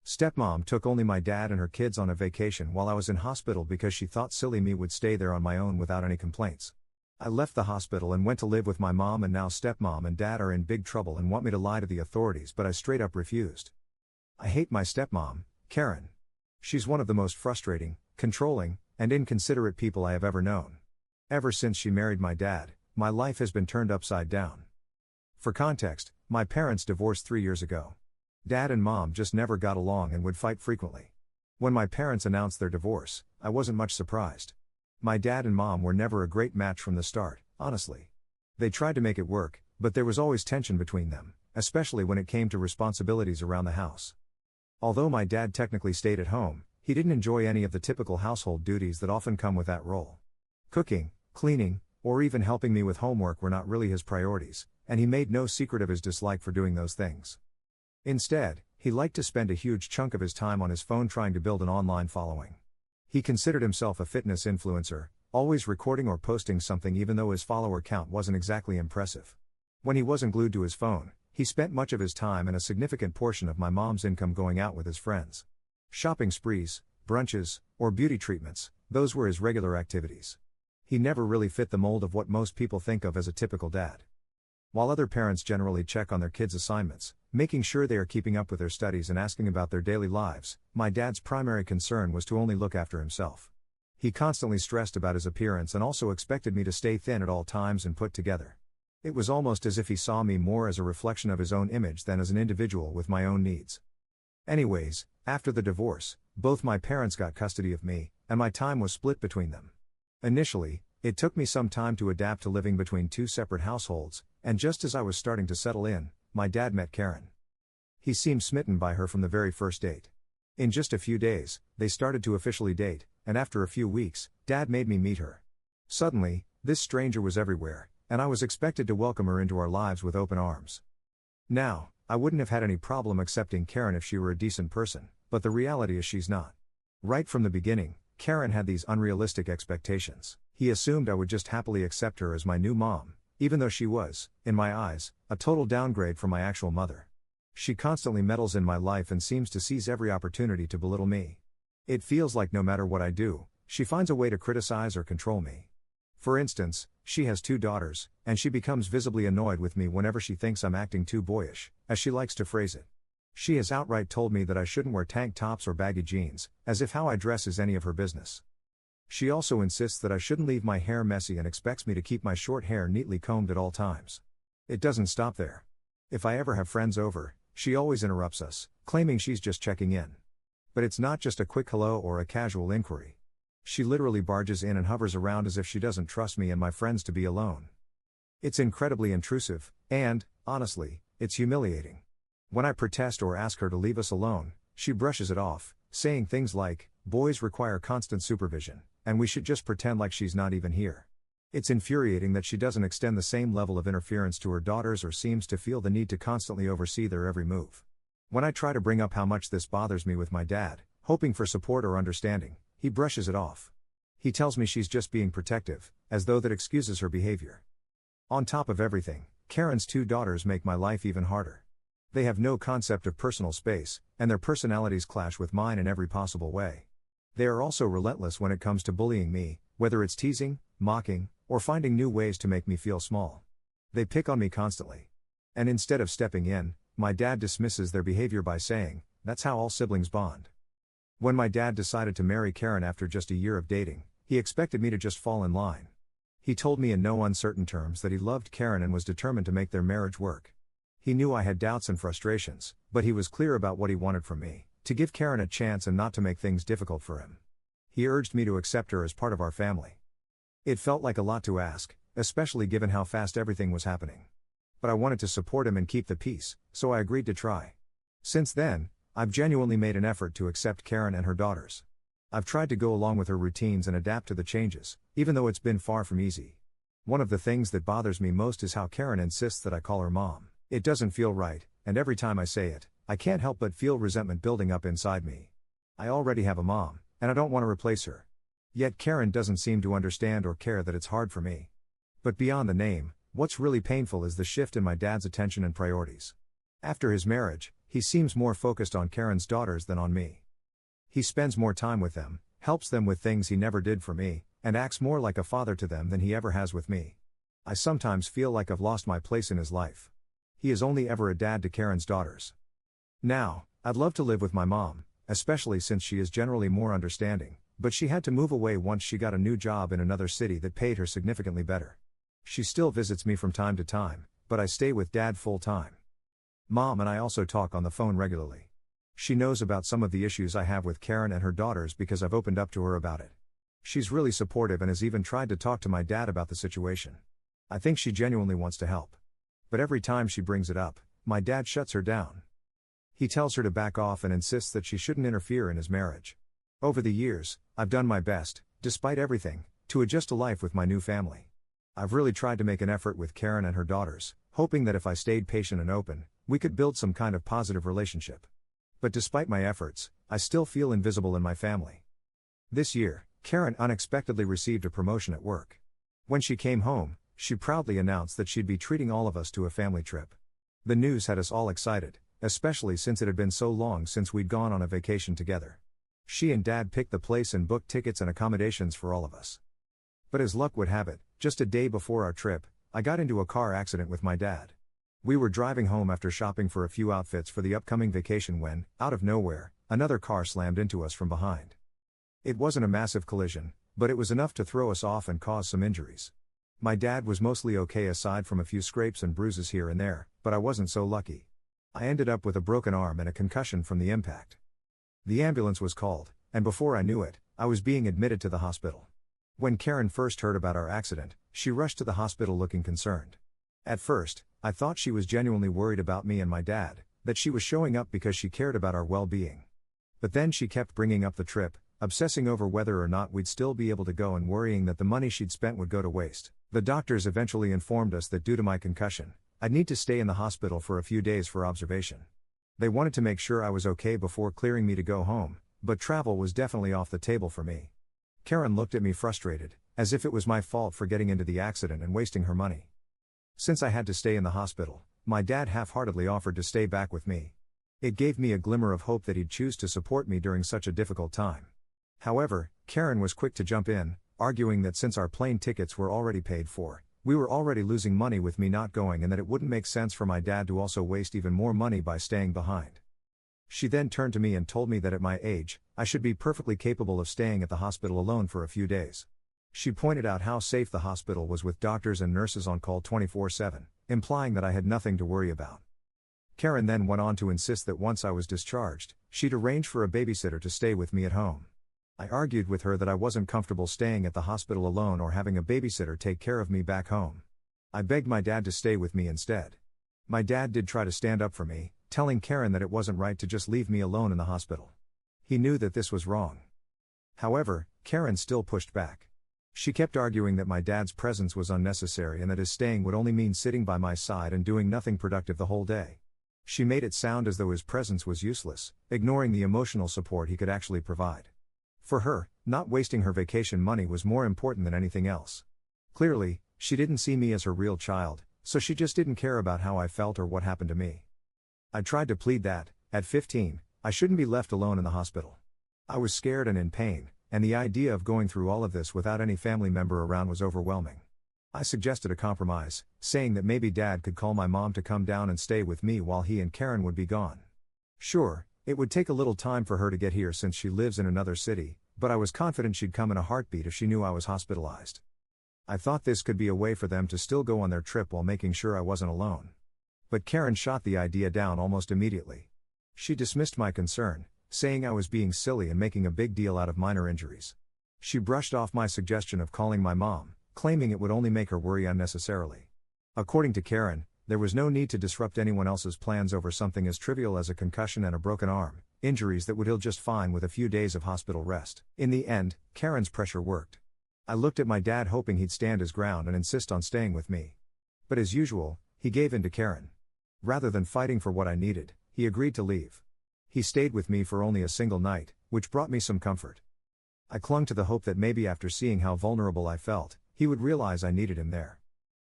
Stepmom took only my dad and her kids on a vacation while I was in hospital because she thought silly me would stay there on my own without any complaints. I left the hospital and went to live with my mom, and now stepmom and dad are in big trouble and want me to lie to the authorities, but I straight up refused. I hate my stepmom, Karen. She's one of the most frustrating, controlling, and inconsiderate people I have ever known. Ever since she married my dad, my life has been turned upside down. For context, my parents divorced 3 years ago. Dad and mom just never got along and would fight frequently. When my parents announced their divorce, I wasn't much surprised. My dad and mom were never a great match from the start, honestly. They tried to make it work, but there was always tension between them, especially when it came to responsibilities around the house. Although my dad technically stayed at home, he didn't enjoy any of the typical household duties that often come with that role. Cooking, cleaning, or even helping me with homework were not really his priorities, and he made no secret of his dislike for doing those things. Instead, he liked to spend a huge chunk of his time on his phone trying to build an online following. He considered himself a fitness influencer, always recording or posting something even though his follower count wasn't exactly impressive. When he wasn't glued to his phone, he spent much of his time and a significant portion of my mom's income going out with his friends. Shopping sprees, brunches, or beauty treatments, those were his regular activities. He never really fit the mold of what most people think of as a typical dad. While other parents generally check on their kids' assignments, making sure they are keeping up with their studies and asking about their daily lives, my dad's primary concern was to only look after himself. He constantly stressed about his appearance and also expected me to stay thin at all times and put together. It was almost as if he saw me more as a reflection of his own image than as an individual with my own needs. Anyways, after the divorce, both my parents got custody of me, and my time was split between them. Initially, it took me some time to adapt to living between two separate households, and just as I was starting to settle in, my dad met Karen. He seemed smitten by her from the very first date. In just a few days, they started to officially date, and after a few weeks, Dad made me meet her. Suddenly, this stranger was everywhere, and I was expected to welcome her into our lives with open arms. Now, I wouldn't have had any problem accepting Karen if she were a decent person, but the reality is she's not. Right from the beginning, Karen had these unrealistic expectations. He assumed I would just happily accept her as my new mom, even though she was, in my eyes, a total downgrade from my actual mother. She constantly meddles in my life and seems to seize every opportunity to belittle me. It feels like no matter what I do, she finds a way to criticize or control me. For instance, she has 2 daughters, and she becomes visibly annoyed with me whenever she thinks I'm acting too boyish, as she likes to phrase it. She has outright told me that I shouldn't wear tank tops or baggy jeans, as if how I dress is any of her business. She also insists that I shouldn't leave my hair messy and expects me to keep my short hair neatly combed at all times. It doesn't stop there. If I ever have friends over, she always interrupts us, claiming she's just checking in. But it's not just a quick hello or a casual inquiry. She literally barges in and hovers around as if she doesn't trust me and my friends to be alone. It's incredibly intrusive, and, honestly, it's humiliating. When I protest or ask her to leave us alone, she brushes it off, saying things like, "Boys require constant supervision, and we should just pretend like she's not even here." It's infuriating that she doesn't extend the same level of interference to her daughters or seems to feel the need to constantly oversee their every move. When I try to bring up how much this bothers me with my dad, hoping for support or understanding, he brushes it off. He tells me she's just being protective, as though that excuses her behavior. On top of everything, Karen's 2 daughters make my life even harder. They have no concept of personal space, and their personalities clash with mine in every possible way. They are also relentless when it comes to bullying me, whether it's teasing, mocking, or finding new ways to make me feel small. They pick on me constantly. And instead of stepping in, my dad dismisses their behavior by saying, "That's how all siblings bond." When my dad decided to marry Karen after just a year of dating, he expected me to just fall in line. He told me in no uncertain terms that he loved Karen and was determined to make their marriage work. He knew I had doubts and frustrations, but he was clear about what he wanted from me, to give Karen a chance and not to make things difficult for him. He urged me to accept her as part of our family. It felt like a lot to ask, especially given how fast everything was happening. But I wanted to support him and keep the peace, so I agreed to try. Since then, I've genuinely made an effort to accept Karen and her daughters. I've tried to go along with her routines and adapt to the changes, even though it's been far from easy. One of the things that bothers me most is how Karen insists that I call her mom. It doesn't feel right, and every time I say it, I can't help but feel resentment building up inside me. I already have a mom, and I don't want to replace her. Yet Karen doesn't seem to understand or care that it's hard for me. But beyond the name, what's really painful is the shift in my dad's attention and priorities. After his marriage, He seems more focused on Karen's daughters than on me. He spends more time with them, helps them with things he never did for me, and acts more like a father to them than he ever has with me. I sometimes feel like I've lost my place in his life. He is only ever a dad to Karen's daughters. Now, I'd love to live with my mom, especially since she is generally more understanding, but she had to move away once she got a new job in another city that paid her significantly better. She still visits me from time to time, but I stay with Dad full time. Mom and I also talk on the phone regularly. She knows about some of the issues I have with Karen and her daughters because I've opened up to her about it. She's really supportive and has even tried to talk to my dad about the situation. I think she genuinely wants to help. But every time she brings it up, my dad shuts her down. He tells her to back off and insists that she shouldn't interfere in his marriage. Over the years, I've done my best, despite everything, to adjust to life with my new family. I've really tried to make an effort with Karen and her daughters, hoping that if I stayed patient and open, we could build some kind of positive relationship. But despite my efforts, I still feel invisible in my family. This year, Karen unexpectedly received a promotion at work. When she came home, she proudly announced that she'd be treating all of us to a family trip. The news had us all excited, especially since it had been so long since we'd gone on a vacation together. She and Dad picked the place and booked tickets and accommodations for all of us. But as luck would have it, just a day before our trip, I got into a car accident with my dad. We were driving home after shopping for a few outfits for the upcoming vacation when, out of nowhere, another car slammed into us from behind. It wasn't a massive collision, but it was enough to throw us off and cause some injuries. My dad was mostly okay aside from a few scrapes and bruises here and there, but I wasn't so lucky. I ended up with a broken arm and a concussion from the impact. The ambulance was called, and before I knew it, I was being admitted to the hospital. When Karen first heard about our accident, she rushed to the hospital looking concerned. At first, I thought she was genuinely worried about me and my dad, that she was showing up because she cared about our well-being. But then she kept bringing up the trip, obsessing over whether or not we'd still be able to go and worrying that the money she'd spent would go to waste. The doctors eventually informed us that due to my concussion, I'd need to stay in the hospital for a few days for observation. They wanted to make sure I was okay before clearing me to go home, but travel was definitely off the table for me. Karen looked at me frustrated, as if it was my fault for getting into the accident and wasting her money. Since I had to stay in the hospital, my dad half-heartedly offered to stay back with me. It gave me a glimmer of hope that he'd choose to support me during such a difficult time. However, Karen was quick to jump in, arguing that since our plane tickets were already paid for, we were already losing money with me not going and that it wouldn't make sense for my dad to also waste even more money by staying behind. She then turned to me and told me that at my age, I should be perfectly capable of staying at the hospital alone for a few days. She pointed out how safe the hospital was with doctors and nurses on call 24/7, implying that I had nothing to worry about. Karen then went on to insist that once I was discharged, she'd arrange for a babysitter to stay with me at home. I argued with her that I wasn't comfortable staying at the hospital alone or having a babysitter take care of me back home. I begged my dad to stay with me instead. My dad did try to stand up for me, telling Karen that it wasn't right to just leave me alone in the hospital. He knew that this was wrong. However, Karen still pushed back. She kept arguing that my dad's presence was unnecessary and that his staying would only mean sitting by my side and doing nothing productive the whole day. She made it sound as though his presence was useless, ignoring the emotional support he could actually provide. For her, not wasting her vacation money was more important than anything else. Clearly, she didn't see me as her real child, so she just didn't care about how I felt or what happened to me. I tried to plead that, at 15, I shouldn't be left alone in the hospital. I was scared and in pain, and the idea of going through all of this without any family member around was overwhelming. I suggested a compromise, saying that maybe Dad could call my mom to come down and stay with me while he and Karen would be gone. Sure, it would take a little time for her to get here since she lives in another city, but I was confident she'd come in a heartbeat if she knew I was hospitalized. I thought this could be a way for them to still go on their trip while making sure I wasn't alone. But Karen shot the idea down almost immediately. She dismissed my concern, saying I was being silly and making a big deal out of minor injuries. She brushed off my suggestion of calling my mom, claiming it would only make her worry unnecessarily. According to Karen, there was no need to disrupt anyone else's plans over something as trivial as a concussion and a broken arm, injuries that would heal just fine with a few days of hospital rest. In the end, Karen's pressure worked. I looked at my dad hoping he'd stand his ground and insist on staying with me. But as usual, he gave in to Karen. Rather than fighting for what I needed, he agreed to leave. He stayed with me for only a single night, which brought me some comfort. I clung to the hope that maybe after seeing how vulnerable I felt, he would realize I needed him there.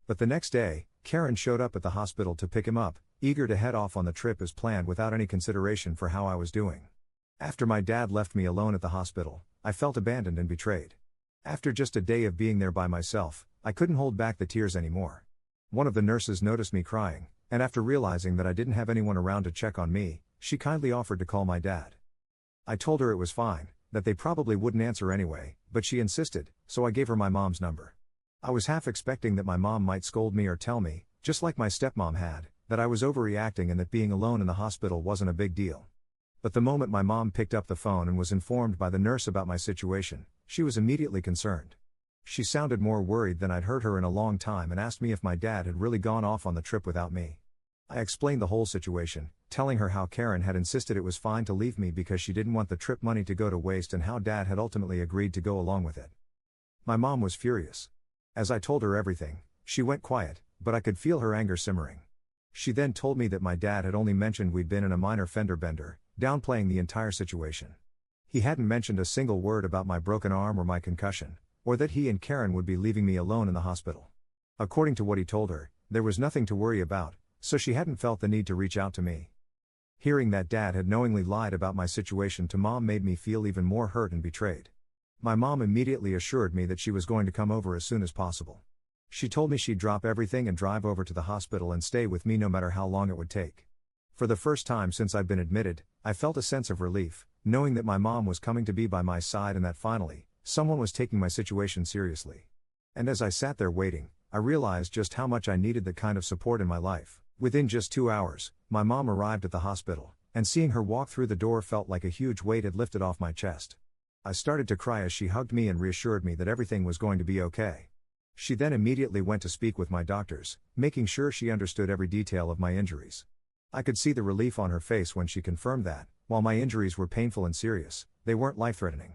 But the next day, Karen showed up at the hospital to pick him up, eager to head off on the trip as planned without any consideration for how I was doing. After my dad left me alone at the hospital, I felt abandoned and betrayed. After just a day of being there by myself, I couldn't hold back the tears anymore. One of the nurses noticed me crying, and after realizing that I didn't have anyone around to check on me, she kindly offered to call my dad. I told her it was fine, that they probably wouldn't answer anyway, but she insisted, so I gave her my mom's number. I was half expecting that my mom might scold me or tell me, just like my stepmom had, that I was overreacting and that being alone in the hospital wasn't a big deal. But the moment my mom picked up the phone and was informed by the nurse about my situation, she was immediately concerned. She sounded more worried than I'd heard her in a long time and asked me if my dad had really gone off on the trip without me. I explained the whole situation, telling her how Karen had insisted it was fine to leave me because she didn't want the trip money to go to waste and how Dad had ultimately agreed to go along with it. My mom was furious. As I told her everything, she went quiet, but I could feel her anger simmering. She then told me that my dad had only mentioned we'd been in a minor fender bender, downplaying the entire situation. He hadn't mentioned a single word about my broken arm or my concussion, or that he and Karen would be leaving me alone in the hospital. According to what he told her, there was nothing to worry about, so she hadn't felt the need to reach out to me. Hearing that Dad had knowingly lied about my situation to Mom made me feel even more hurt and betrayed. My mom immediately assured me that she was going to come over as soon as possible. She told me she'd drop everything and drive over to the hospital and stay with me no matter how long it would take. For the first time since I'd been admitted, I felt a sense of relief, knowing that my mom was coming to be by my side and that finally, someone was taking my situation seriously. And as I sat there waiting, I realized just how much I needed that kind of support in my life. Within just 2 hours, my mom arrived at the hospital, and seeing her walk through the door felt like a huge weight had lifted off my chest. I started to cry as she hugged me and reassured me that everything was going to be okay. She then immediately went to speak with my doctors, making sure she understood every detail of my injuries. I could see the relief on her face when she confirmed that, while my injuries were painful and serious, they weren't life-threatening.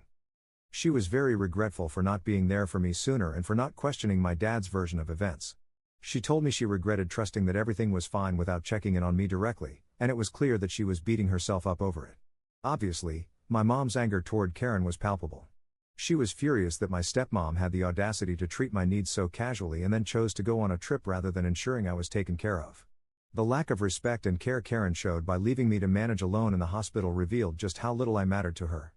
She was very regretful for not being there for me sooner and for not questioning my dad's version of events. She told me she regretted trusting that everything was fine without checking in on me directly, and it was clear that she was beating herself up over it. Obviously, my mom's anger toward Karen was palpable. She was furious that my stepmom had the audacity to treat my needs so casually and then chose to go on a trip rather than ensuring I was taken care of. The lack of respect and care Karen showed by leaving me to manage alone in the hospital revealed just how little I mattered to her.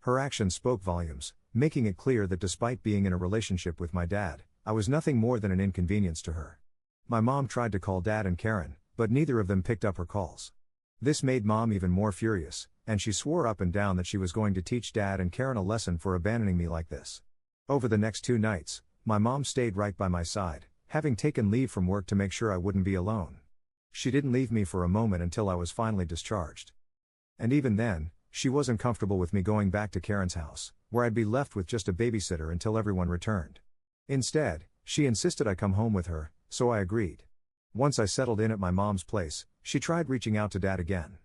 Her actions spoke volumes, making it clear that despite being in a relationship with my dad, I was nothing more than an inconvenience to her. My mom tried to call Dad and Karen, but neither of them picked up her calls. This made Mom even more furious, and she swore up and down that she was going to teach Dad and Karen a lesson for abandoning me like this. Over the next 2 nights, my mom stayed right by my side, having taken leave from work to make sure I wouldn't be alone. She didn't leave me for a moment until I was finally discharged. And even then, she wasn't comfortable with me going back to Karen's house, where I'd be left with just a babysitter until everyone returned. Instead, she insisted I come home with her, so I agreed. Once I settled in at my mom's place, she tried reaching out to Dad again.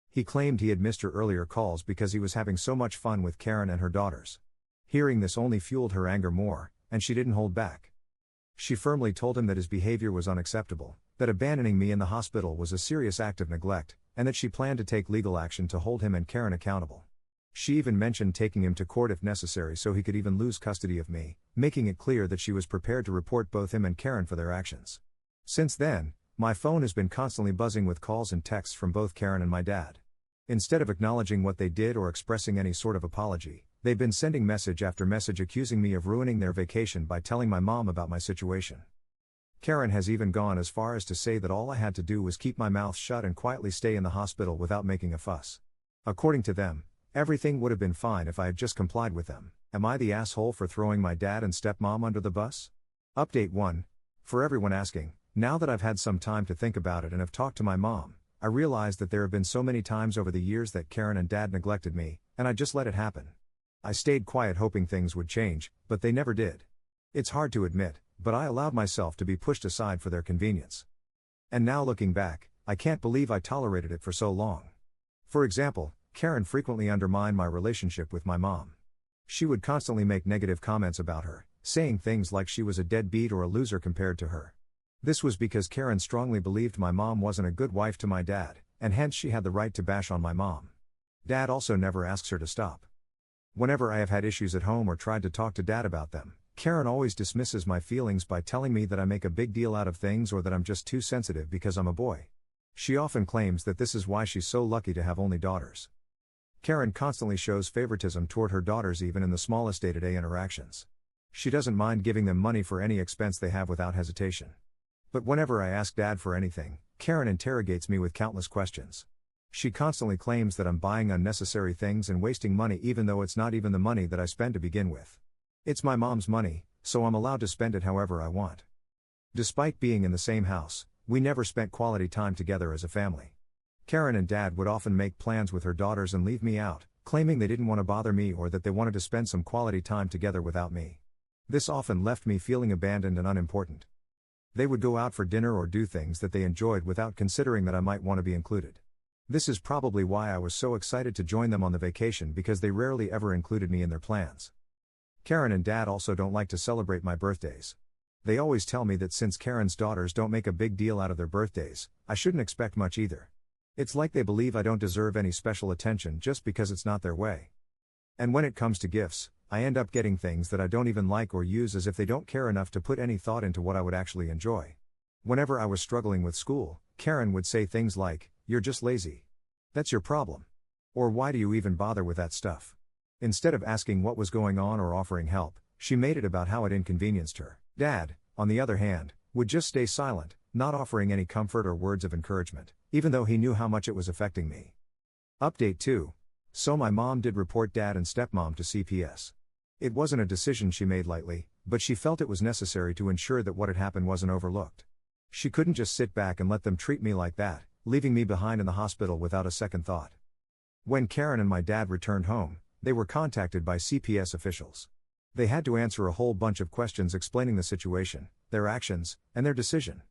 He claimed he had missed her earlier calls because he was having so much fun with Karen and her daughters. Hearing this only fueled her anger more, and she didn't hold back. She firmly told him that his behavior was unacceptable, that abandoning me in the hospital was a serious act of neglect, and that she planned to take legal action to hold him and Karen accountable. She even mentioned taking him to court if necessary so he could even lose custody of me, making it clear that she was prepared to report both him and Karen for their actions. Since then, my phone has been constantly buzzing with calls and texts from both Karen and my dad. Instead of acknowledging what they did or expressing any sort of apology, they've been sending message after message accusing me of ruining their vacation by telling my mom about my situation. Karen has even gone as far as to say that all I had to do was keep my mouth shut and quietly stay in the hospital without making a fuss. According to them, everything would have been fine if I had just complied with them. Am I the asshole for throwing my dad and stepmom under the bus? Update 1. For everyone asking, now that I've had some time to think about it and have talked to my mom, I realized that there have been so many times over the years that Karen and Dad neglected me, and I just let it happen. I stayed quiet hoping things would change, but they never did. It's hard to admit, but I allowed myself to be pushed aside for their convenience. And now looking back, I can't believe I tolerated it for so long. For example, Karen frequently undermined my relationship with my mom. She would constantly make negative comments about her, saying things like she was a deadbeat or a loser compared to her. This was because Karen strongly believed my mom wasn't a good wife to my dad, and hence she had the right to bash on my mom. Dad also never asks her to stop. Whenever I have had issues at home or tried to talk to Dad about them, Karen always dismisses my feelings by telling me that I make a big deal out of things or that I'm just too sensitive because I'm a boy. She often claims that this is why she's so lucky to have only daughters. Karen constantly shows favoritism toward her daughters even in the smallest day-to-day interactions. She doesn't mind giving them money for any expense they have without hesitation. But whenever I ask Dad for anything, Karen interrogates me with countless questions. She constantly claims that I'm buying unnecessary things and wasting money even though it's not even the money that I spend to begin with. It's my mom's money, so I'm allowed to spend it however I want. Despite being in the same house, we never spent quality time together as a family. Karen and Dad would often make plans with her daughters and leave me out, claiming they didn't want to bother me or that they wanted to spend some quality time together without me. This often left me feeling abandoned and unimportant. They would go out for dinner or do things that they enjoyed without considering that I might want to be included. This is probably why I was so excited to join them on the vacation because they rarely ever included me in their plans. Karen and Dad also don't like to celebrate my birthdays. They always tell me that since Karen's daughters don't make a big deal out of their birthdays, I shouldn't expect much either. It's like they believe I don't deserve any special attention just because it's not their way. And when it comes to gifts, I end up getting things that I don't even like or use as if they don't care enough to put any thought into what I would actually enjoy. Whenever I was struggling with school, Karen would say things like, "You're just lazy. That's your problem." Or "Why do you even bother with that stuff?" Instead of asking what was going on or offering help, she made it about how it inconvenienced her. Dad, on the other hand, would just stay silent, not offering any comfort or words of encouragement, even though he knew how much it was affecting me. Update 2. So my mom did report Dad and Stepmom to CPS. It wasn't a decision she made lightly, but she felt it was necessary to ensure that what had happened wasn't overlooked. She couldn't just sit back and let them treat me like that, leaving me behind in the hospital without a second thought. When Karen and my dad returned home, they were contacted by CPS officials. They had to answer a whole bunch of questions explaining the situation, their actions, and their decision.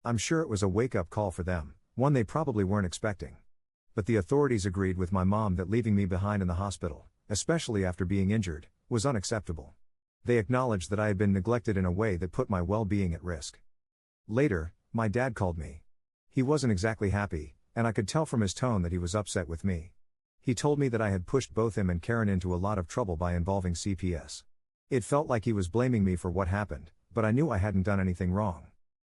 I'm sure it was a wake-up call for them, one they probably weren't expecting. But the authorities agreed with my mom that leaving me behind in the hospital, especially after being injured, was unacceptable. They acknowledged that I had been neglected in a way that put my well-being at risk. Later, my dad called me. He wasn't exactly happy, and I could tell from his tone that he was upset with me. He told me that I had pushed both him and Karen into a lot of trouble by involving CPS. It felt like he was blaming me for what happened, but I knew I hadn't done anything wrong.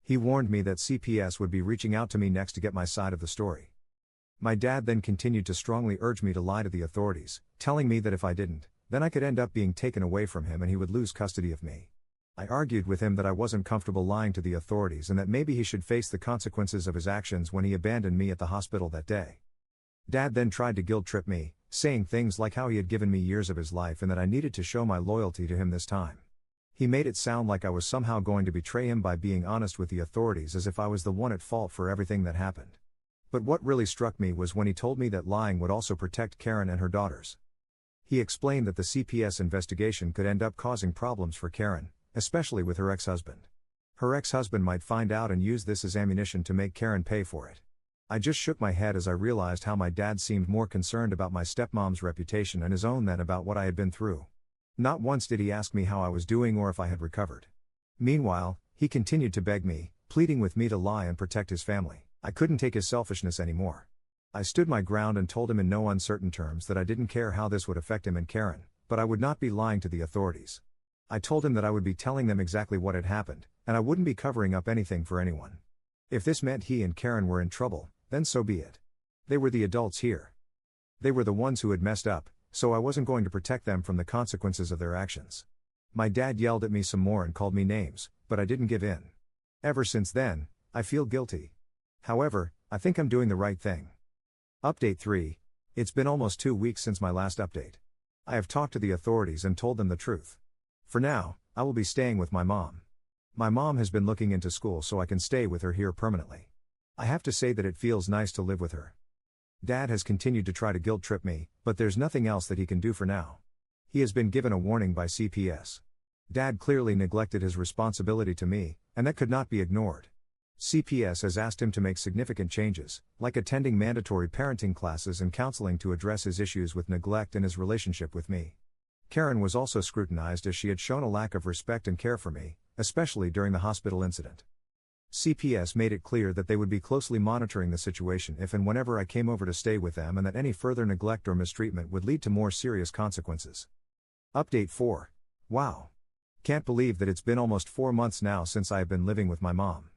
He warned me that CPS would be reaching out to me next to get my side of the story. My dad then continued to strongly urge me to lie to the authorities, telling me that if I didn't, then I could end up being taken away from him and he would lose custody of me. I argued with him that I wasn't comfortable lying to the authorities and that maybe he should face the consequences of his actions when he abandoned me at the hospital that day. Dad then tried to guilt-trip me, saying things like how he had given me years of his life and that I needed to show my loyalty to him this time. He made it sound like I was somehow going to betray him by being honest with the authorities as if I was the one at fault for everything that happened. But what really struck me was when he told me that lying would also protect Karen and her daughters. He explained that the CPS investigation could end up causing problems for Karen, especially with her ex-husband. Her ex-husband might find out and use this as ammunition to make Karen pay for it. I just shook my head as I realized how my dad seemed more concerned about my stepmom's reputation and his own than about what I had been through. Not once did he ask me how I was doing or if I had recovered. Meanwhile, he continued to beg me, pleading with me to lie and protect his family. I couldn't take his selfishness anymore. I stood my ground and told him in no uncertain terms that I didn't care how this would affect him and Karen, but I would not be lying to the authorities. I told him that I would be telling them exactly what had happened, and I wouldn't be covering up anything for anyone. If this meant he and Karen were in trouble, then so be it. They were the adults here. They were the ones who had messed up, so I wasn't going to protect them from the consequences of their actions. My dad yelled at me some more and called me names, but I didn't give in. Ever since then, I feel guilty. However, I think I'm doing the right thing. Update 3. It's been almost 2 weeks since my last update. I have talked to the authorities and told them the truth. For now, I will be staying with my mom. My mom has been looking into school so I can stay with her here permanently. I have to say that it feels nice to live with her. Dad has continued to try to guilt-trip me, but there's nothing else that he can do for now. He has been given a warning by CPS. Dad clearly neglected his responsibility to me, and that could not be ignored. CPS has asked him to make significant changes, like attending mandatory parenting classes and counseling to address his issues with neglect and his relationship with me. Karen was also scrutinized as she had shown a lack of respect and care for me, especially during the hospital incident. CPS made it clear that they would be closely monitoring the situation if and whenever I came over to stay with them and that any further neglect or mistreatment would lead to more serious consequences. Update 4. Wow. Can't believe that it's been almost 4 months now since I have been living with my mom.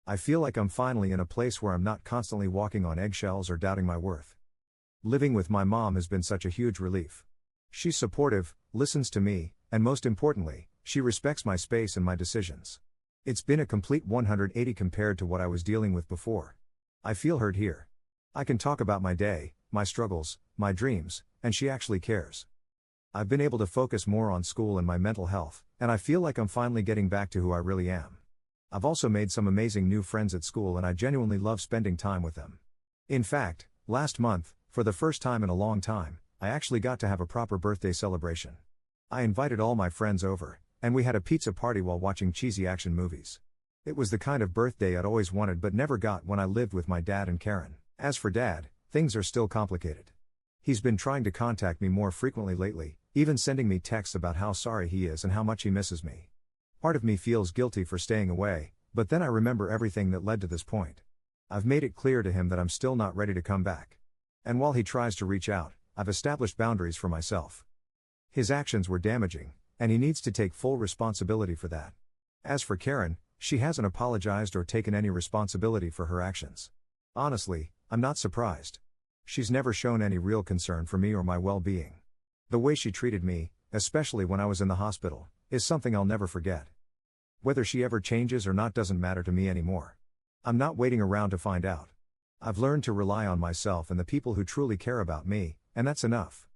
I feel like I'm finally in a place where I'm not constantly walking on eggshells or doubting my worth. Living with my mom has been such a huge relief. She's supportive, listens to me, and most importantly, she respects my space and my decisions. It's been a complete 180 compared to what I was dealing with before. I feel heard here. I can talk about my day, my struggles, my dreams, and she actually cares. I've been able to focus more on school and my mental health, and I feel like I'm finally getting back to who I really am. I've also made some amazing new friends at school and I genuinely love spending time with them. In fact, last month, for the first time in a long time, I actually got to have a proper birthday celebration. I invited all my friends over, and we had a pizza party while watching cheesy action movies. It was the kind of birthday I'd always wanted but never got when I lived with my dad and Karen. As for Dad, things are still complicated. He's been trying to contact me more frequently lately, even sending me texts about how sorry he is and how much he misses me. Part of me feels guilty for staying away, but then I remember everything that led to this point. I've made it clear to him that I'm still not ready to come back. And while he tries to reach out, I've established boundaries for myself. His actions were damaging, and he needs to take full responsibility for that. As for Karen, she hasn't apologized or taken any responsibility for her actions. Honestly, I'm not surprised. She's never shown any real concern for me or my well-being. The way she treated me, especially when I was in the hospital, is something I'll never forget. Whether she ever changes or not doesn't matter to me anymore. I'm not waiting around to find out. I've learned to rely on myself and the people who truly care about me, and that's enough.